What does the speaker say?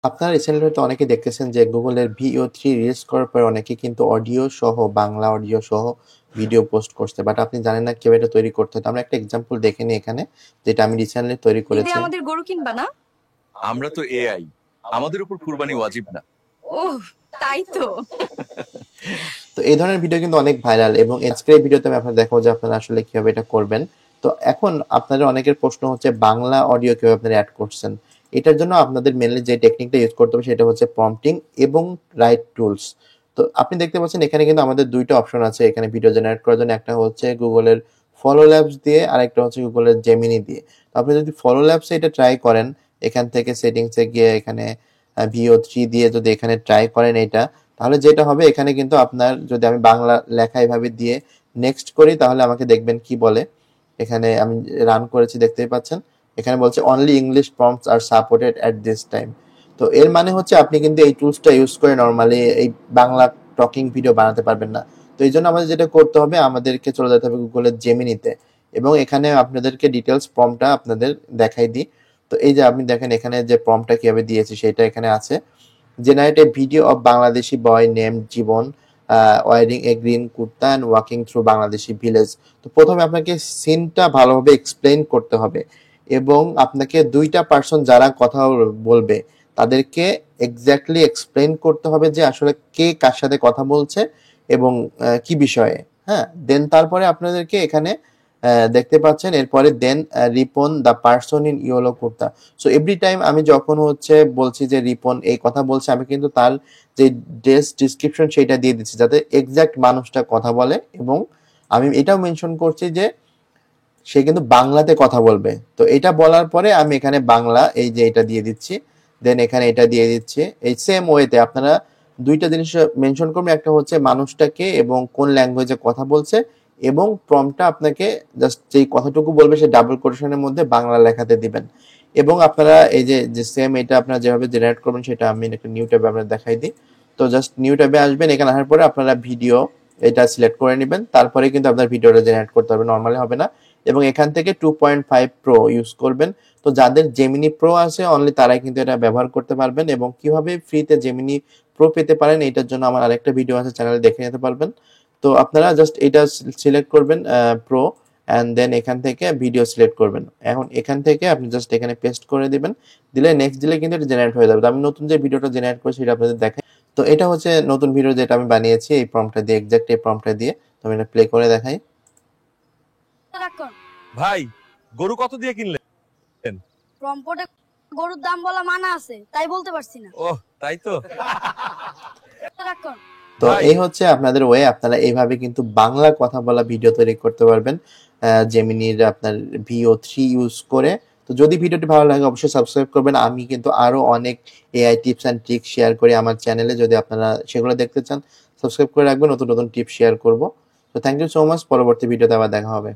আপনারা রিসেন্টলি হয়তো অনেকে দেখতেছেন যে গুগলের VO3 রিলিজ করার পরে অনেকে কিন্তু অডিও সহ বাংলা অডিও সহ ভিডিও পোস্ট করছে, বাট আপনি জানেন না কিভাবে এটা তৈরি করতে হয়। তো আমরা একটা এক্সাম্পল দেখে নিই এখানে, যেটা আমি রিসেন্টলি তৈরি ঈদে করেছি। আমাদের গরু কিনবা না? আমরা তো এআই, আমাদের উপর কুরবানি ওয়াজিব না। ওহ, তাই তো। তো এই ধরনের ভিডিও কিন্তু অনেক ভাইরাল, এবং আজকের এই ভিডিওতে আমি আপনাদের দেখাবো যে আপনারা আসলে কিভাবে এটা করবেন। তো এখন আপনাদের অনেকের প্রশ্ন হচ্ছে বাংলা অডিও কিভাবে আপনারা অ্যাড করছেন। এটার জন্য আপনাদের মেনলি যে টেকনিকটা ইউজ করতে হবে সেটা হচ্ছে প্রম্পটিং এবং রাইট টুলস। তো আপনি দেখতে পাচ্ছেন এখানে কিন্তু আমাদের দুইটা অপশন আছে এখানে ভিডিও জেনারেট করার জন্য। একটা হচ্ছে গুগলের ফলো ল্যাবস দিয়ে, আর একটা হচ্ছে গুগলের জেমিনি দিয়ে। তো আপনি যদি ফলো ল্যাবসে এটা ট্রাই করেন, এখান থেকে সেটিংসে গিয়ে এখানে VO3 দিয়ে যদি এখানে ট্রাই করেন এটা, তাহলে যেটা হবে এখানে কিন্তু আপনার, যদি আমি বাংলা লেখা এভাবে দিয়ে নেক্সট করি তাহলে আমাকে দেখবেন কি বলে। এখানে আমি রান করেছি, দেখতেই পাচ্ছেন এখানে বলছে only English prompts are supported at this time. তো এর মানে হচ্ছে আপনি কিন্তু এই টুলসটা ইউজ করে নর্মালি এই বাংলা টকিং ভিডিও বানাতে পারবেন না। তো এই জন্য আমাদের যেটা করতে হবে, আমাদেরকে চলে যেতে হবে গুগলের জেমিনিতে, এবং এখানে আপনাদেরকে ডিটেলস প্রম্পটটা আপনাদের দেখাই দিই। তো এই যে আপনি দেখেন এখানে যে প্রম্পটটা কিভাবে দিয়েছি সেটা এখানে আছে। Generate a video of Bangladeshi boy named Jibon wearing a green kurta and walking through Bangladeshi village। তো প্রথমে আপনাকে সিনটা ভালোভাবে এক্সপ্লেইন করতে হবে, এবং আপনাকে দুইটা পার্সন যারা কথা বলবে তাদেরকে এক্স্যাক্টলি এক্সপ্লেইন করতে হবে যে আসলে কে কার সাথে কথা বলছে এবং কি বিষয়ে। হ্যাঁ, দেন তারপরে আপনাদেরকে এখানে দেখতে পাচ্ছেন এরপরে then Ripon the person in yellow kurta. So every time আমি যখন হচ্ছে বলছি যে রিপন এই কথা বলছে, আমি কিন্তু তার যে ড্রেস ডিসক্রিপশন সেটা দিয়ে দিচ্ছি যাতে এক্সাক্ট মানুষটা কথা বলে, এবং আমি এটাও মেনশন করছি যে সে কিন্তু বাংলাতে কথা বলবে। তো এটা বলার পরে আমি এখানে বাংলা এই যে এটা দিয়ে দিচ্ছি, দেন এখানে এটা দিয়ে দিচ্ছি। এই সেম ওয়েতে আপনারা দুইটা জিনিস মেনশন করবেন, একটা হচ্ছে মানুষটাকে এবং কোন ল্যাঙ্গুয়েজে কথা বলছে, এবং প্রম্পটটা আপনাকে জাস্ট যেই কথাটুকু বলবে সে ডাবল কোটেশনের মধ্যে বাংলা লেখাতে দিবেন। এবং আপনারা এই যে যে সেম এটা আপনারা যেভাবে জেনারেট করবেন সেটা আমি একটা নিউ ট্যাবে আপনাদের দেখাই দিই। তো জাস্ট নিউ ট্যাবে আসবেন, এখানে আসার পরে আপনারা ভিডিও এটা সিলেক্ট করে নেবেন, তারপরে কিন্তু আপনার ভিডিওটা জেনারেট করতে হবে, নর্মালি হবে না। এবং এখান থেকে 2.5 প্রো ইউজ করবেন। তো যাদের জেমিনি প্রো আছে অনলি তারাই কিন্তু এটা ব্যবহার করতে পারবেন, এবং কিভাবে ফ্রিতে জেমিনি প্রো পেতে পারেন এটার জন্য আমার আরেকটা ভিডিও আছে, চ্যানেলে দেখে নিতে পারবেন। তো আপনারা জাস্ট এটা সিলেক্ট করবেন প্রো, অ্যান্ড দেন এখান থেকে ভিডিও সিলেক্ট করবেন। এখন এখান থেকে আপনি জাস্ট এখানে পেস্ট করে দিবেন, দিলে নেক্সট দিলে কিন্তু এটা জেনারেট হয়ে যাবে। তো আমি নতুন যে ভিডিওটা জেনারেট করেছি সেটা আপনাদের দেখাই। তো এটা হচ্ছে নতুন ভিডিও যেটা আমি বানিয়েছি এই প্রম্পটটা দিয়ে, এক্সাক্ট এই প্রম্পটটা দিয়ে। তো আমি এটা প্লে করে দেখাই। ভাই, গরু কত দিয়ে কিনলেন? প্রম্পটে গরুর দাম বলা মানা আছে, তাই বলতে পারছি না। ওহ, তাই তো। তো এই হচ্ছে আপনাদের ওয়ে, আপনারা এইভাবে কিন্তু বাংলা কথা বলা ভিডিও তৈরি করতে পারবেন জেমিনির আপনার VO3 ইউজ করে। তো যদি ভিডিওটি ভালো লাগে অবশ্যই সাবস্ক্রাইব করবেন। আমি কিন্তু আরো অনেক AI tips and tricks share করি আমার চ্যানেলে, যদি আপনারা সেগুলো দেখতে চান সাবস্ক্রাইব করে রাখবেন, নতুন নতুন টিপস শেয়ার করব। তো থ্যাংক ইউ সো মাচ, পরবর্তী ভিডিওতে আবার দেখা হবে।